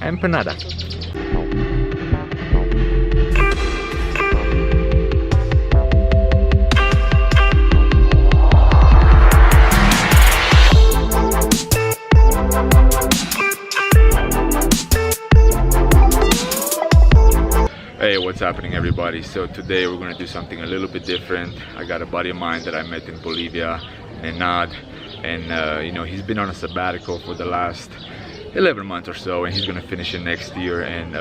Empanada. Hey, what's happening everybody? So today we're going to do something a little bit different. I got a buddy of mine that I met in Bolivia, Nenad, and you know, he's been on a sabbatical for the last 11 months or so, and he's going to finish it next year and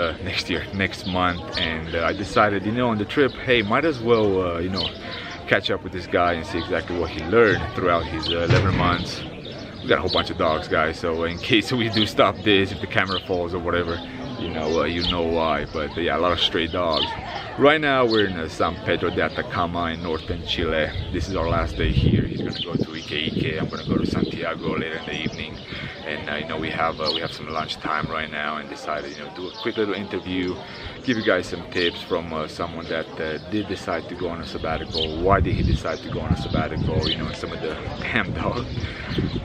next month. And I decided, you know, on the trip, hey, might as well you know, catch up with this guy and see exactly what he learned throughout his 11 months. We got a whole bunch of dogs, guys, so in case we do stop this, if the camera falls or whatever, you know why. But yeah, a lot of stray dogs. Right now we're in San Pedro de Atacama in northern Chile. This is our last day here. He's gonna go to Iquique. I'm gonna go to Santiago later in the evening. And you know, we have some lunch time right now, and decided, you know, do a quick little interview, give you guys some tips from someone that did decide to go on a sabbatical. Why did he decide to go on a sabbatical? You know, and some of the damn dogs,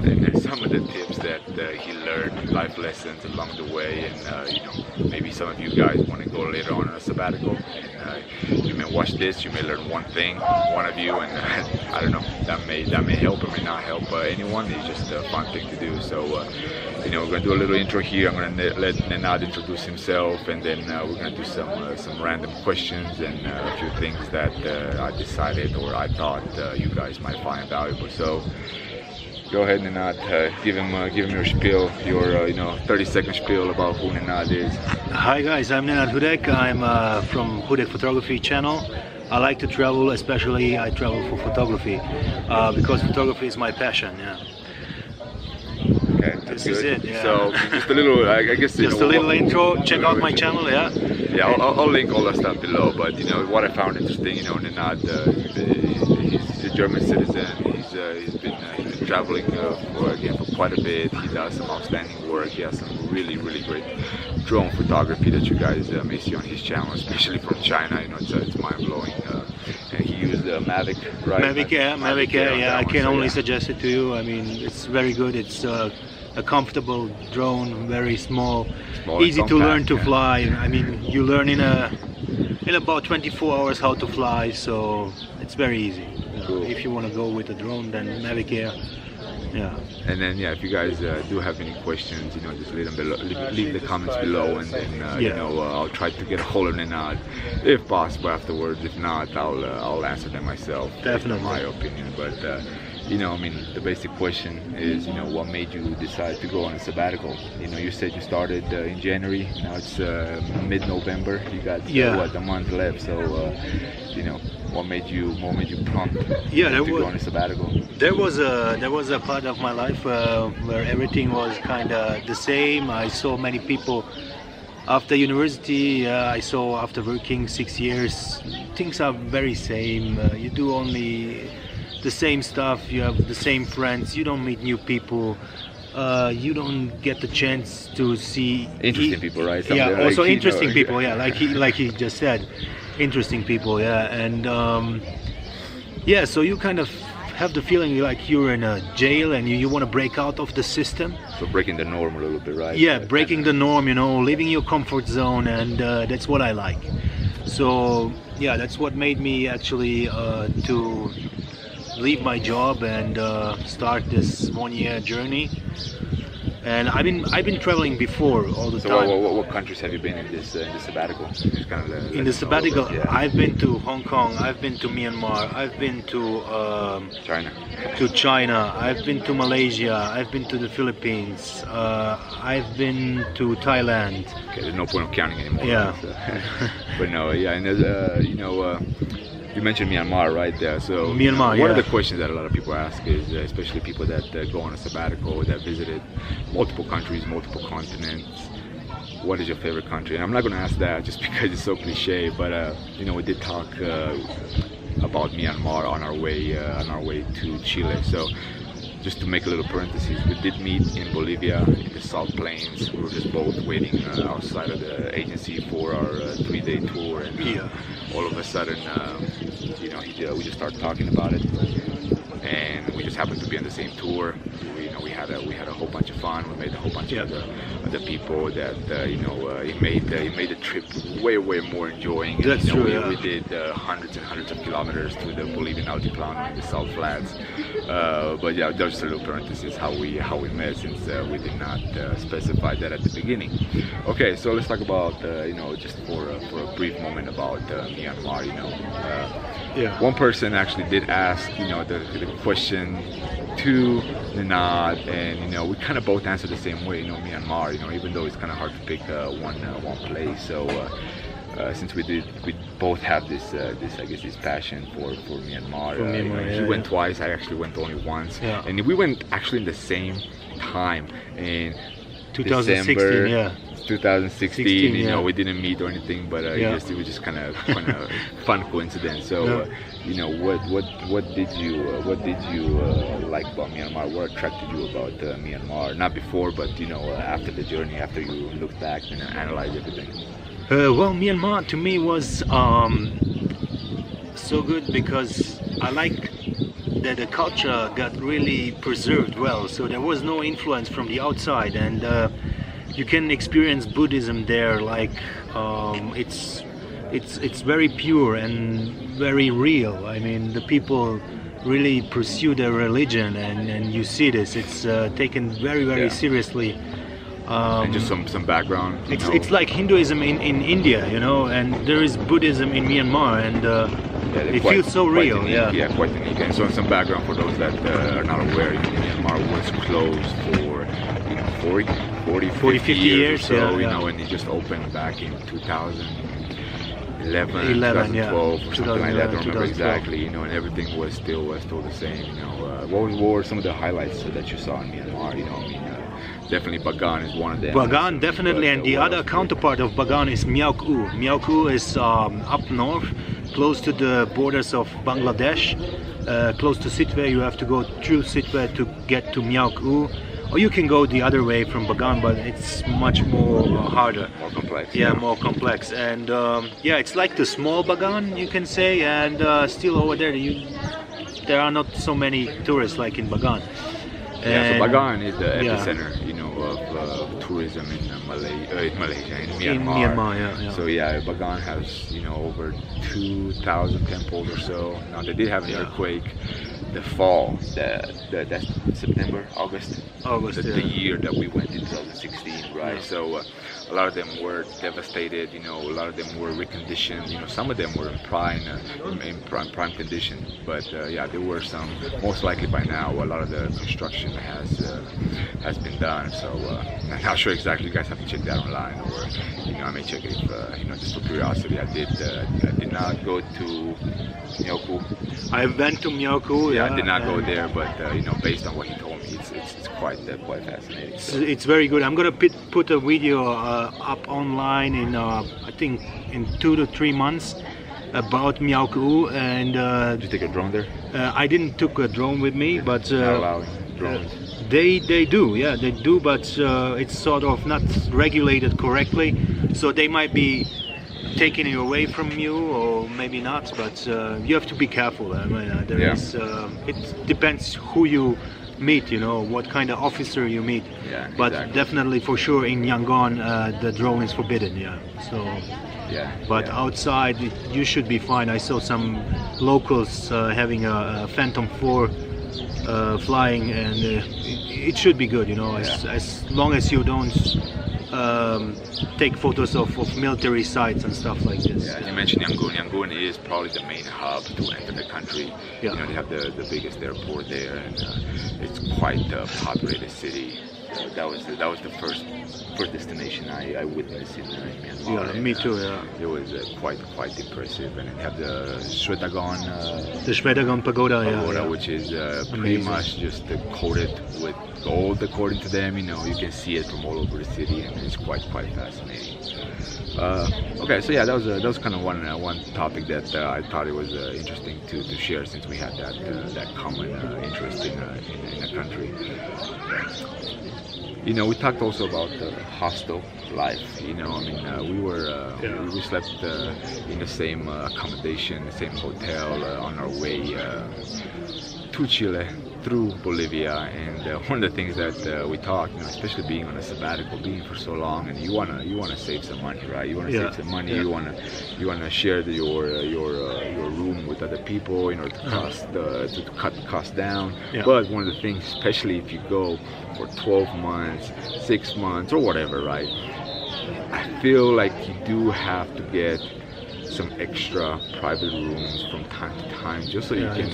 and some of the tips that he learned, life lessons along the way. And you know, maybe some of you guys want to go later on a sabbatical, and you may watch this, you may learn one thing, one of you, and I don't know, that may help or may not help anyone. It's just a fun thing to do. So you know, we're gonna do a little intro here. I'm gonna let Nenad introduce himself, and then we're gonna do some random questions and a few things that I decided or I thought you guys might find valuable. So go ahead, Nenad, give him your spiel, your you know, 30-second spiel about who Nenad is. Hi guys, I'm Nenad Hudek. I'm from Hudek Photography channel. I like to travel, especially I travel for photography because photography is my passion. Yeah. Okay, this is it. Yeah. So just a little, I guess, just a little intro. Check out my channel. Yeah. Yeah, I'll link all that stuff below. But you know what I found interesting, you know, Nenad, he's a German citizen. He's been traveling for quite a bit. He does some outstanding work. He has some really great drone photography that you guys may see on his channel, especially from China. You know, it's mind-blowing. And he used Mavic, right? Mavic Air, yeah. I can only suggest it to you. I mean, it's very good. It's a comfortable drone, very small easy to learn to fly. I mean, you learn in about 24 hours how to fly, so it's very easy. Cool. If you want to go with a drone, then Mavic Air. Yeah. And then yeah, if you guys do have any questions, you know, just leave them below, leave the comments below, and then you know, I'll try to get a hold of Nenad if possible afterwards. If not, I'll answer them myself. Definitely. In my opinion. But you know, I mean, the basic question is, you know, what made you decide to go on a sabbatical? You know, you said you started in January. Now it's mid-November. You got what, a month left. So you know, what made you prompt to go on a sabbatical? There was a part of my life where everything was kind of the same. I saw many people after university. I saw after working 6 years, things are very same. You do only the same stuff. You have the same friends. You don't meet new people. You don't get the chance to see interesting people, right? Yeah, also like, interesting people. Yeah, like he just said, interesting people. Yeah, and yeah, so you kind of have the feeling like you're in a jail and you want to break out of the system. So breaking the norm a little bit, right? Yeah, breaking the norm, you know, leaving your comfort zone, and that's what I like. So yeah, that's what made me actually to leave my job and start this 1-year journey. And I've been traveling before all the time. So what countries have you been in this sabbatical? Kind of in the sabbatical, I've been to Hong Kong, I've been to Myanmar, I've been to China, I've been to Malaysia, I've been to the Philippines, I've been to Thailand. Okay, there's no point of counting anymore. Yeah. Right? So, but no, yeah, and there's, you know, you mentioned Myanmar, right there. So Myanmar, one of the questions that a lot of people ask is, especially people that go on a sabbatical, that visited multiple countries, multiple continents, what is your favorite country? And I'm not going to ask that just because it's so cliche, but you know, we did talk about Myanmar on our way to Chile. So just to make a little parenthesis, we did meet in Bolivia in the Salt Plains. We were just both waiting outside of the agency for our 3-day tour, and all of a sudden, you know, we just started talking about it, and we just happened to be on the same tour. We had a whole bunch of fun. We met a whole bunch of other people that it made the trip way more enjoying. That's true. We did hundreds and hundreds of kilometers to the Bolivian altiplano and the Salt Flats. But yeah, just a little parenthesis how we met, since we did not specify that at the beginning. Okay, so let's talk about just for a brief moment about Myanmar. One person actually did ask the question to Nenad, and we kind of both answered the same way. Myanmar, even though it's kind of hard to pick one place. So since we both have this I guess this passion for Myanmar. He went twice. I actually went only once, and we went actually in the same time in 2016. December, 2016. We didn't meet or anything, but it was just kind of fun coincidence. So what did you like about Myanmar? What attracted you about Myanmar? Not before, but after the journey, after you looked back and analyzed everything. Well, Myanmar to me was so good because I like that the culture got really preserved well. So there was no influence from the outside, and you can experience Buddhism there. Like it's very pure and very real. I mean, the people really pursue their religion, and you see this. It's taken very seriously. And just some background. It's like Hinduism in India, and there is Buddhism in Myanmar, and it feels so real. Quite unique. And so some background for those that are not aware, Myanmar was closed for 40, 50 years or so, and it just opened back in 2011, 2012 or something like that. I don't remember exactly, and everything was still the same. What were some of the highlights that you saw in Myanmar? Definitely Bagan is one of them. Bagan, definitely, and the other counterpart of Bagan is Myauk U. Myauk U is up north, close to the borders of Bangladesh, close to Sitwe. You have to go through Sitwe to get to Myauk U. Or you can go the other way from Bagan, but it's much more harder. More complex. Yeah, more complex. And it's like the small Bagan, you can say, and still over there, there are not so many tourists like in Bagan. So Bagan is the epicenter, of tourism in Malaysia, in Myanmar. So Bagan has over 2,000 temples or so. Now they did have an earthquake the fall, that's September, August, the year that we went in 2016, right? So a lot of them were devastated, a lot of them were reconditioned, some of them were in prime condition, but there were some. Most likely by now a lot of the construction has been done, so I'm not sure exactly. You guys have to check that online, or I may check it if just for curiosity. I did not go to Myauk U. I went to Myauk U. I did not go there, but based on what he told me, it's quite fascinating. So. It's very good. I'm gonna put a video up online in I think in 2 to 3 months about Myauk U. And did you take a drone there? I didn't took a drone with me, but not allowing drones. They do, but it's sort of not regulated correctly, so they might be taking it away from you, or maybe not, but you have to be careful. I mean, it depends who you meet, what kind of officer you meet. But definitely, for sure, in Yangon, the drone is forbidden. But outside, you should be fine. I saw some locals having a Phantom 4 flying, and it should be good. As long as you don't take photos of military sites and stuff like this. You mentioned Yangon. Yangon is probably the main hub to enter the country. They have the biggest airport there, and it's quite a populated city. That was the first destination I witnessed in Myanmar. Me too. It was quite impressive, and it had the Shwedagon. The Shwedagon pagoda, which is pretty much just coated with gold, according to them. You can see it from all over the city, and it's quite fascinating. Okay, so that was kind of one topic that I thought it was interesting to share, since we had that common interest in the country. We talked also about hostel life. We slept in the same accommodation, the same hotel on our way to Chile through Bolivia, and one of the things that we talk, especially being on a sabbatical, being for so long, and you wanna save some money, right? You wanna save some money. You wanna share your room with other people, to cut the cost down. But one of the things, especially if you go for 12 months, 6 months, or whatever, right? I feel like you do have to get some extra private rooms from time to time, just so you can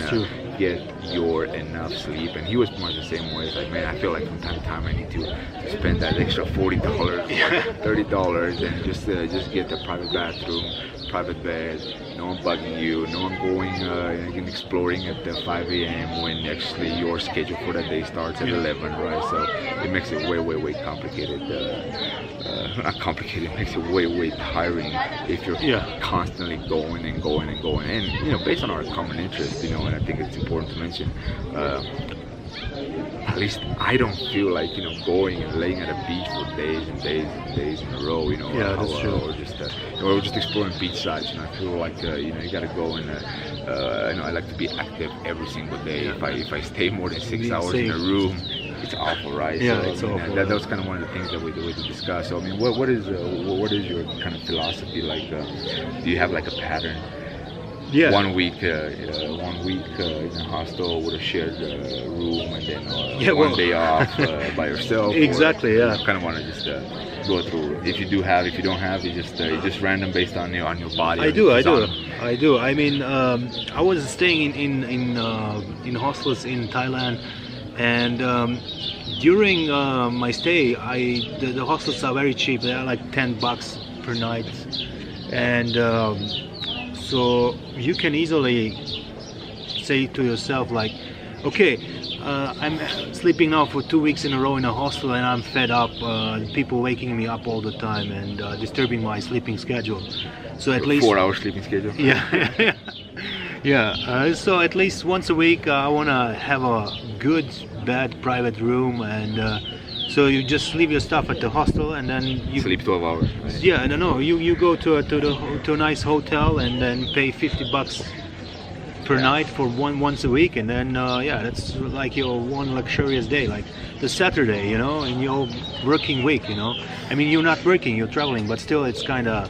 get your enough sleep. And he was much the same way. It's like, man, I feel like from time to time I need to spend that extra $40, $30, and just get the private bathroom, private bed. No one bugging you, no one going and exploring at 5 a.m. when actually your schedule for that day starts at 11, right? So it makes it way complicated. Not complicated, it makes it way tiring if you're constantly going and going and going. And based on our common interest, and I think it's important to mention, at least I don't feel like going and laying at a beach for days and days and days in a row, that's true. Or just exploring beach sides. I feel like you gotta go and I like to be active every single day. If I stay more than 6 hours in a room, it's awful, right? It's awful. That was kind of one of the things that we discuss. So I mean, what is your kind of philosophy like? Do you have like a pattern? 1 week in a hostel with a shared room, and then one day off by yourself. Exactly. Kind of want to just go through. If you do have, if you don't have, it's just random based on your body. I do. I mean, I was staying in hostels in Thailand, and during my stay, the hostels are very cheap. They are like $10 per night, and so you can easily say to yourself like, okay, I'm sleeping now for 2 weeks in a row in a hostel, and I'm fed up. People waking me up all the time and disturbing my sleeping schedule. So at least 4-hour sleeping schedule. Yeah. So at least once a week, I wanna have a good bed, private room, and so you just leave your stuff at the hostel, and then you sleep 12 hours. Right? Yeah, no. You go to a nice hotel and then pay $50 per night for once a week, and then that's like your one luxurious day, like the Saturday, in your working week. I mean, you're not working, you're traveling, but still, it's kind of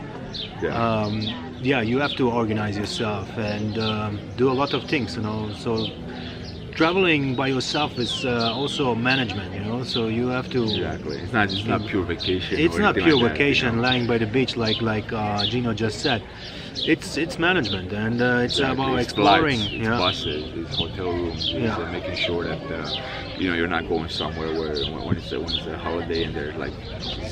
you have to organize yourself and do a lot of things, So traveling by yourself is also management, so you have to. Exactly. It's not pure vacation. It's not pure like vacation, lying by the beach like Gino just said. It's management, and it's about exploring. Flights, it's buses, it's hotel rooms, it's making sure that you're not going somewhere where when it's a holiday and there's like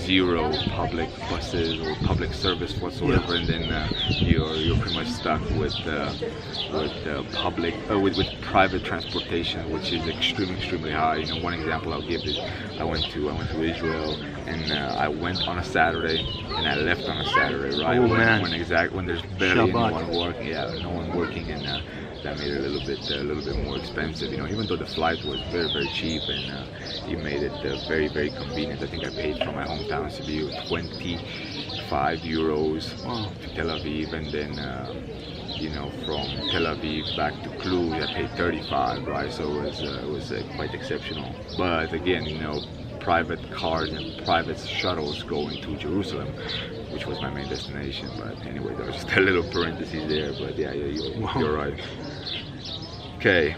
zero public buses or public service whatsoever, and then you're pretty much stuck with private transportation, which is extremely high. One example I'll give is I went to Israel, and I went on a Saturday and I left on a Saturday, right? When there's barely anyone working, no one working, and that made it a little bit more expensive. Even though the flight was very cheap, and it made it very convenient. I think I paid from my hometown Sibiu 25 euros to Tel Aviv, and then from Tel Aviv back to Cluj I paid 35, right? So it was quite exceptional. But again, private cars and private shuttles going to Jerusalem, which was my main destination. But anyway, there was just a little parenthesis there. But you're right. Okay,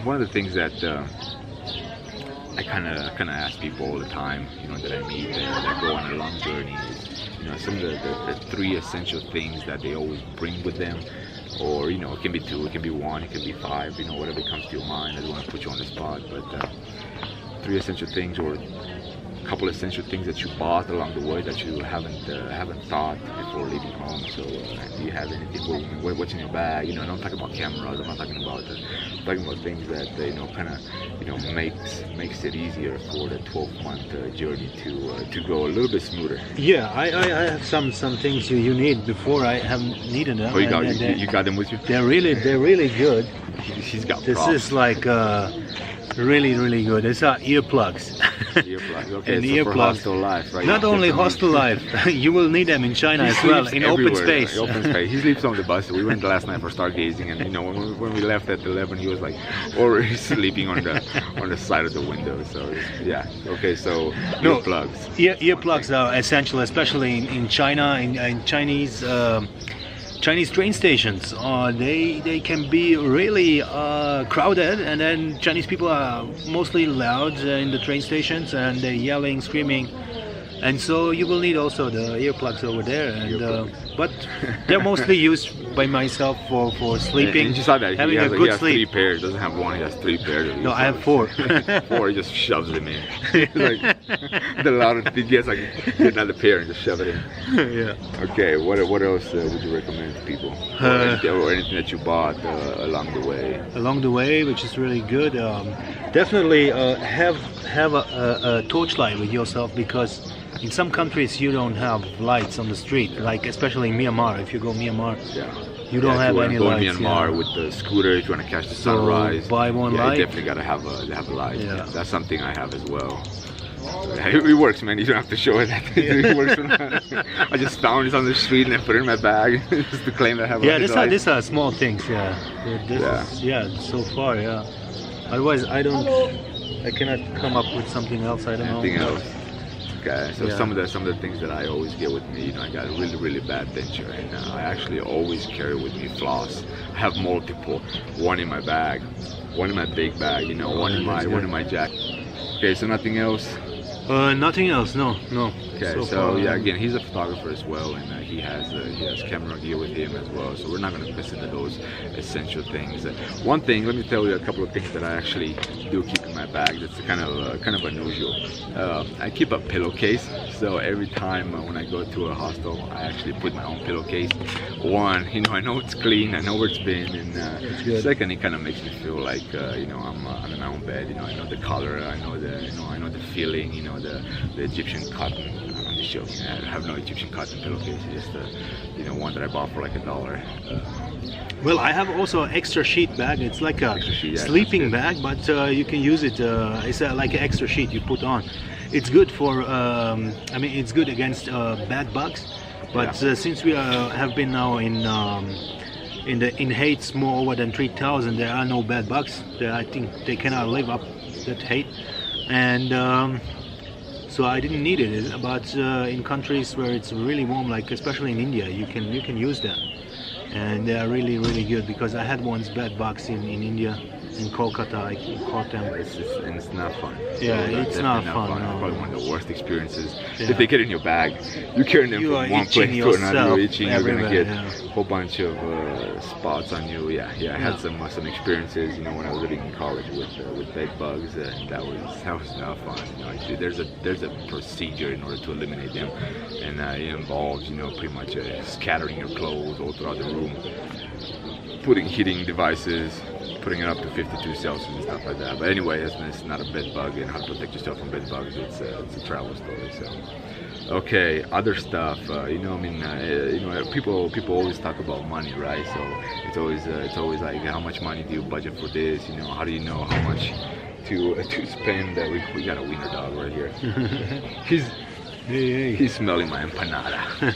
one of the things that I kind of ask people all the time, that I meet that go on a long journey is, some of the 3 essential things that they always bring with them. Or it can be 2, it can be 1, it can be 5, whatever comes to your mind. I don't want to put you on the spot, but 3 essential things, or a couple essential things that you bought along the way that you haven't thought before leaving home. So do you have anything? What's in your bag? I'm not talking about cameras. I'm not talking about things that makes it easier for the 12-month journey to go a little bit smoother. Yeah, I have some things you need before I have needed them. Oh, you got them with you? They're really good. He's got this props. Is like Really good. It's earplugs. Earplugs. Okay, And so earplugs. for hostel life, right? Not only Definitely. hostel life, you will need them in China He as well, sleeps in open everywhere, space. Open space. He sleeps on the bus. We went last night for stargazing, and you know when we left at 11, he was like already sleeping on the side of the window. So yeah. Okay, so No. earplugs. Earplugs are essential, especially in China, in Chinese train stations. They can be really crowded, and then Chinese people are mostly loud in the train stations, and they're yelling, screaming, and so you will need also the earplugs over there. And but they're mostly used by myself for sleeping. And you saw that having he has, a he good has sleep. 3 pairs. Doesn't have one. He has 3 pairs. Of No, I have earplugs. 4. 4. He just shoves them in. Like the louder he gets, like get another pair and just shove it in. Yeah. Okay, what else would you recommend to people, or anything that you bought along the way? Along the way, which is really good. Definitely have a torchlight with yourself, because in some countries you don't have lights on the street, like especially in Myanmar. If you go Myanmar, Yeah. you don't have any If you want lights. to go in Myanmar yeah. with the scooter, if you want to catch the So, sunrise, buy one yeah, light. you definitely gotta have a light. Yeah. That's something I have as well. It works, man. You don't have to show it. It works. I just found it on the street and I put it in my bag just to claim that I have. Yeah, a these are small things. Yeah. So far, yeah. Otherwise, I cannot come up with something else. I don't Anything know. else? Okay, so Yeah. some of the things that I always get with me, you know, I got a really bad denture, and I actually always carry with me floss. I have multiple, one in my bag, one in my big bag, you know, one in my jacket. Okay, so nothing else. Nothing else. No. Okay, so far, yeah, again, he's a photographer as well, and he has camera gear with him as well. So we're not going to miss into those essential things. One thing, let me tell you a couple of things that I actually do keep in my bag. That's kind of unusual. I keep a pillowcase. So every time when I go to a hostel, I actually put my own pillowcase. One, you know, I know it's clean, I know where it's been, and second, it kind of makes me feel like you know, I'm in my own bed. You know, I know the color, I know the feeling. You know, the Egyptian cotton. I'm just joking. I have no Egyptian cotton pillowcase. It's just one that I bought for like $1. Well, I have also an extra sheet bag. It's like a sleeping bag, but you can use it. It's like an extra sheet you put on. It's good for. I mean, it's good against bed bugs. But since we have been now in heights more than 3,000, there are no bed bugs. I think they cannot live up that height, and. So I didn't need it, but in countries where it's really warm, like especially in India, you can use them, and they are really good, because I had once bed bugs in India, in Kolkata. I caught them. It's not fun. Yeah, it's not fun. It's No. probably one of the worst experiences. Yeah. If they get in your bag, you're carrying them You are from one itching place to another. yourself You're itching. You're gonna get everywhere, a whole bunch of spots on you. Yeah. I had some experiences. You know, when I was living in college with bed bugs, and that was not fun. You know, there's a procedure in order to eliminate them, and it involves pretty much scattering your clothes all throughout the room, putting heating devices, putting it up to 52 Celsius and stuff like that. But anyway, it's not a bed bug, and how to protect yourself from bed bugs. It's a travel story. So, okay, other stuff. People always talk about money, right? So it's always like, how much money do you budget for this? You know, how do you know how much to spend? We got a wiener dog right here. He's smelling my empanada.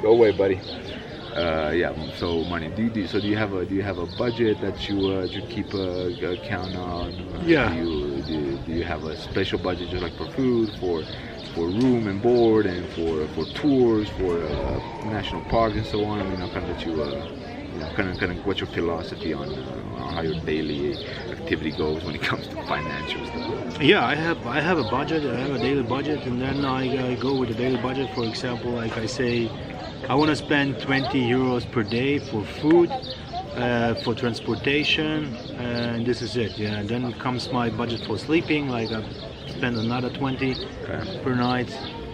Go away, buddy. So money. Do you have a budget that you keep a count on? Yeah. Do you have a special budget just like for food, for room and board, and for tours, for national parks and so on? I mean, kind of what's your philosophy on how your daily activity goes when it comes to financial stuff? Yeah, I have a budget. I have a daily budget, and then I go with the daily budget. For example, like I say, I want to spend 20 euros per day for food, for transportation, and this is it. Yeah, then comes my budget for sleeping. Like I spend another 20 per night,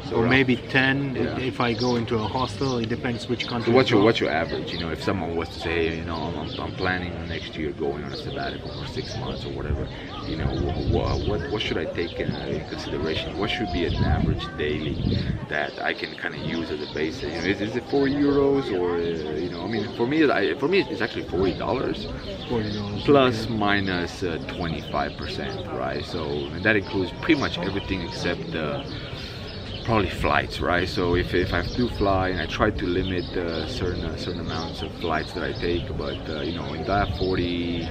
So or around, maybe 10 yeah. if I go into a hostel. It depends which country. So what's your average? You know, if someone was to say, hey, you know, I'm planning next year going on a sabbatical for 6 months or whatever, you know, what should I take in consideration? What should be an average daily that I can kind of use as a basis? You know, is it €4 or you know? I mean, for me it's actually $40. $40 Plus minus 25%, right? So and that includes pretty much everything except probably flights, right? So if I do fly, and I try to limit certain amounts of flights that I take, but you know, in that $40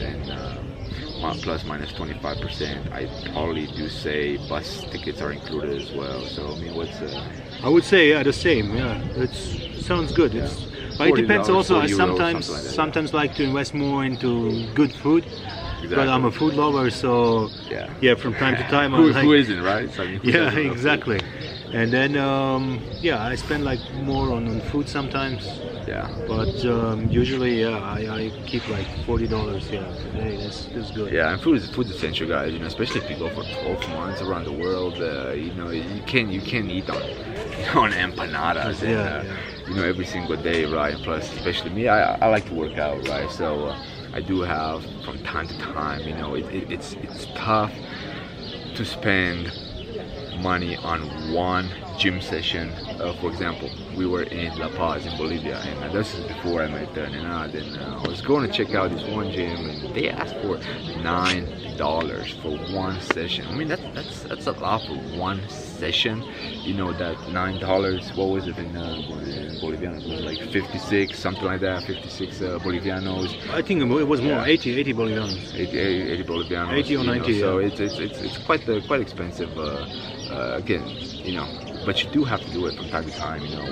and plus minus 25%, I probably do say bus tickets are included as well. So I mean, what's I would say the same. Yeah, it sounds good. Yeah. But it depends also. I €40, sometimes like to invest more into good food. Exactly. But I'm a food lover, so yeah, from time to time who isn't, right? So, I mean, yeah, exactly. And then yeah, I spend like more on food sometimes. Yeah. But usually, yeah, I keep like $40. Yeah, hey, that's good. Yeah, and food's essential, guys. You know, especially if you go for 12 months around the world. You know, you can't eat on empanadas and you know, every single day, right? And plus, especially me, I like to work out, right? So I do have from time to time. You know, it's tough to spend money on one gym session. For example, we were in La Paz in Bolivia, and this is before I met Nenad, and I was going to check out this one gym, and they asked for $9 for one session. I mean, that's a lot for one session. You know, that $9, what was it in Bolivianos? It was like 56, something like that, 56 Bolivianos. I think it was more, 80 Bolivianos. 80 Bolivianos. 80 or 90, know, so it's quite expensive. Again, you know, but you do have to do it from time to time. You know,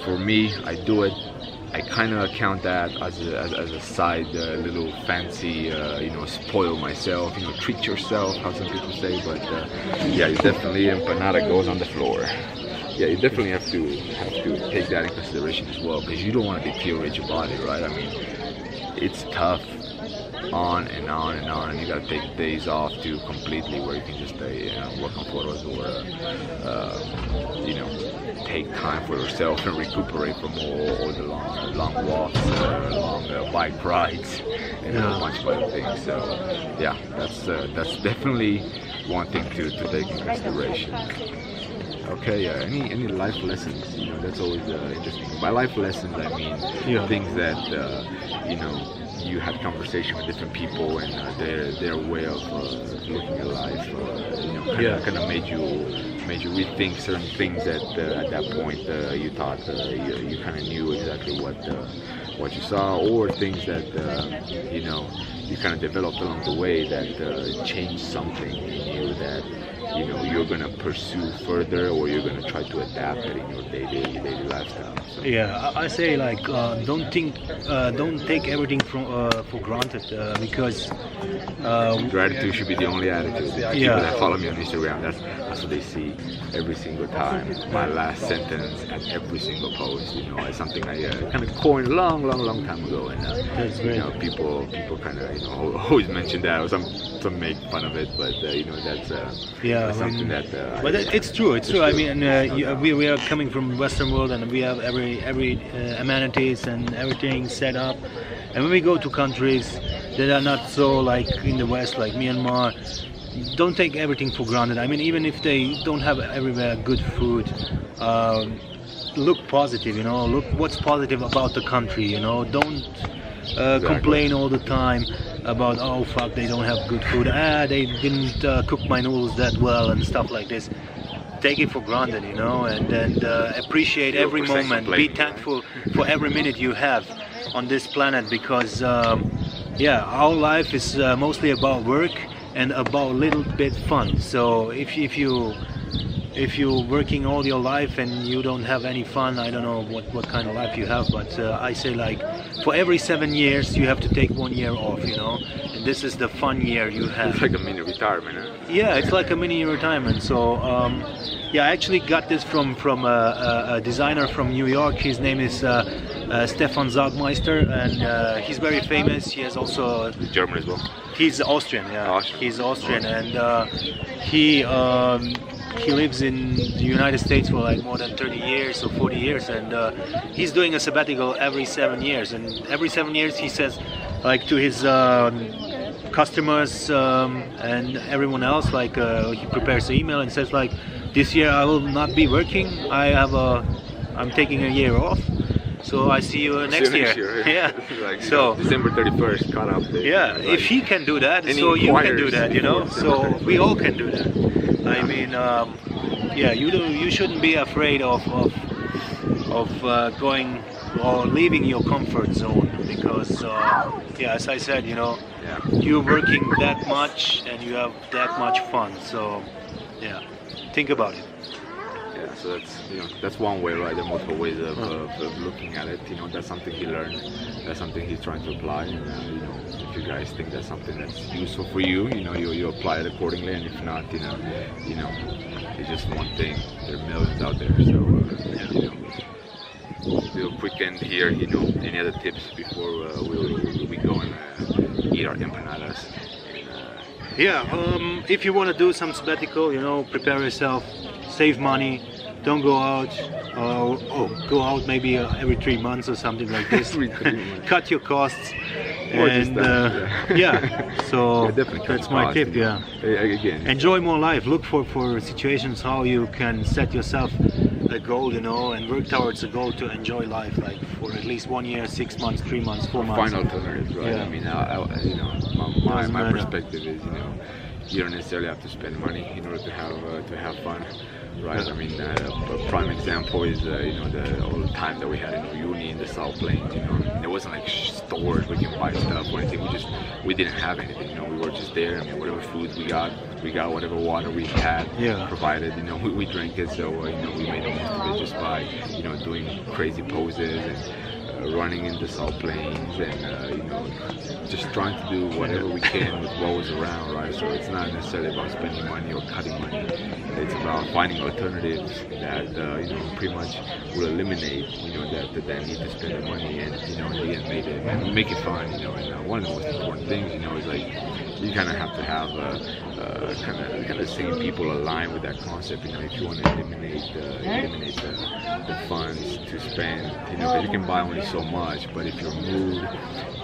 for me, I do it. I kind of count that as a side little fancy, you know, spoil myself, you know, treat yourself, how some people say. But yeah, you definitely empanada goes on the floor. Yeah, you definitely have to take that in consideration as well, because you don't want to deteriorate your body, right? I mean, it's tough on and on and on, and you gotta take days off to completely where you can just work on photos or you know, take time for yourself and recuperate from all the long walks, long bike rides, and a bunch of other things. So yeah, that's definitely one thing to take in consideration. Okay, any life lessons? You know, that's always interesting. By life lessons, I mean things that you know, you had conversation with different people, and their way of looking at life, you know, kind of made you rethink certain things that at that point you thought you kind of knew exactly what you saw, or things that you know, you kind of developed along the way that changed something in you that, you know, you're gonna pursue further, or you're gonna try to adapt it in your daily lifestyle. So. Yeah, I say like don't take everything for granted, because gratitude should be the only attitude. People that follow me on Instagram, that's what they see every single time. My last sentence at every single post, you know, it's something I kind of coined a long time ago, and you know, people kind of, you know, always mention that, or some make fun of it, but you know, that's something that. But it's true. It's true. I mean, we are coming from Western world, and we have every amenities and everything set up. And when we go to countries that are not so like in the West, like Myanmar, don't take everything for granted. I mean, even if they don't have everywhere good food, look positive. You know, look what's positive about the country. You know, don't complain all the time about, oh fuck, they don't have good food, they didn't cook my noodles that well and stuff like this. Take it for granted, you know, and appreciate every moment. Be thankful for every minute you have on this planet, because yeah, our life is mostly about work and about a little bit fun. So if you're working all your life and you don't have any fun, I don't know what kind of life you have, but I say like for every 7 years you have to take 1 year off, you know, and this is the fun year you have. It's like a mini retirement, huh? Yeah, it's like a mini retirement. So yeah, I actually got this from a designer from New York. His name is Stefan Zagmeister, and he's very famous. He has also German as well. He's Austrian, yeah. Austrian. He's Austrian, and he he lives in the United States for like more than 30 years or 40 years, and he's doing a sabbatical every 7 years. And every 7 years he says, like to his customers and everyone else, like he prepares an email and says like, this year I will not be working. I'm taking a year off. So I see you next year. Yeah. Like, so December 31st cut-off day. Yeah, like, if he can do that, so you can do that, you know. So we all can do that. I mean, yeah, you shouldn't be afraid of going or leaving your comfort zone, because yeah, as I said, you know, you're working that much and you have that much fun. So yeah, think about it. Yeah, so that's one way, right? There are multiple ways of looking at it. You know, that's something he learned. That's something he's trying to apply. And you know, if you guys think that's something that's useful for you, you know, you apply it accordingly. And if not, you know, it's just one thing. There are millions out there. So you know, do a quick end here. You know, any other tips before we go and eat our empanadas? Yeah, if you want to do some sabbatical, you know, prepare yourself. Save money, don't go out, go out maybe every 3 months or something like this. Cut your costs, and yeah, so that's my tip. Yeah, again, enjoy more life. Look for situations how you can set yourself a goal, you know, and work towards a goal to enjoy life, like for at least 1 year, 6 months, 3 months, 4 months. Find alternatives, right? Yeah. I mean, you know, my perspective is, you know, you don't necessarily have to spend money in order to have fun, right? I mean, a prime example is you know, all the time that we had in uni in the South Plains. You know, there wasn't like stores where you can buy stuff or anything. We didn't have anything. You know, we were just there. I mean, whatever food we got whatever water we had provided. You know, we drank it. So you know, we made the most of it just by, you know, doing crazy poses and running in the Salt Plains and you know, just trying to do whatever we can with what was around, right? So it's not necessarily about spending money or cutting money. It's about finding alternatives that you know, pretty much will eliminate, you know, that need to spend the money, and you know, in the end make it fun, you know. And one of the most important things, you know, is like you kind of have to have kind of same people align with that concept. You know, if you want to eliminate the funds to spend, you know, because you can buy only so much, but if your mood,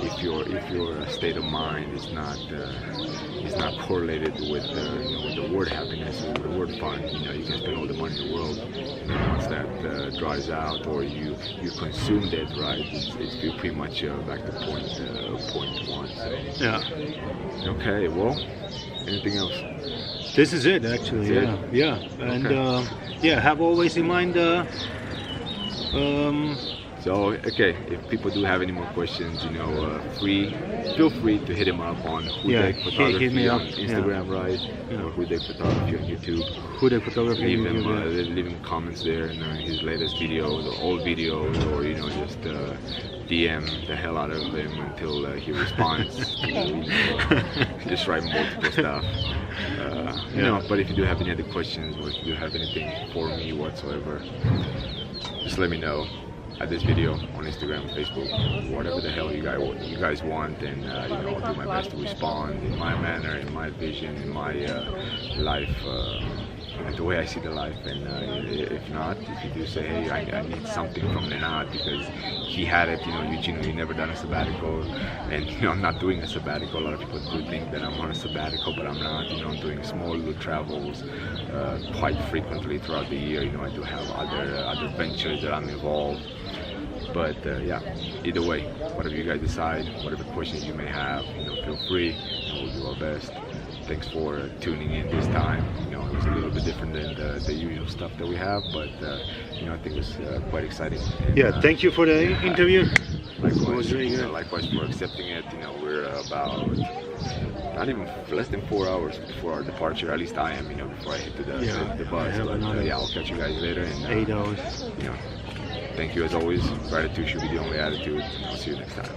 if your state of mind is not correlated with you know, with the word happiness or the word fun, you know, you can spend all the money in the world, and once that dries out or you consumed it, right, it's pretty much back to point one. So yeah. Okay. Well, anything else? This is it, actually. Yeah. And yeah, have always in mind. So, okay, if people do have any more questions, you know, feel free to hit him up on Hudek Photography me up. on Instagram, right? Or Hudek Photography on YouTube. Hudek Photography. Leave him comments there in his latest videos, or old videos, or, you know, just DM the hell out of him until he responds. Just write multiple stuff. You know, but if you do have any other questions, or if you do have anything for me whatsoever, just let me know at this video on Instagram, Facebook, whatever the hell you guys want, and you know, I'll do my best to respond in my manner, in my vision, in my life, the way I see the life. And if not, if you do say, hey, I need something from Nenad because he had it, you know, you genuinely never done a sabbatical, and you know, I'm not doing a sabbatical. A lot of people do think that I'm on a sabbatical, but I'm not. You know, I'm doing small little travels quite frequently throughout the year. You know, I do have other ventures that I'm involved. But yeah, either way, whatever you guys decide, whatever questions you may have, you know, feel free, and we'll do our best. Thanks for tuning in this time. You know, it was a little bit different than the usual stuff that we have, but you know, I think it was quite exciting. And, yeah, thank you for the interview. Likewise, you know, likewise for accepting it. You know, we're about not even less than 4 hours before our departure. At least I am. You know, before I hit the bus. But yeah, I'll catch you guys later. And 8 hours. You know, thank you as always. Gratitude should be the only attitude. I'll see you next time.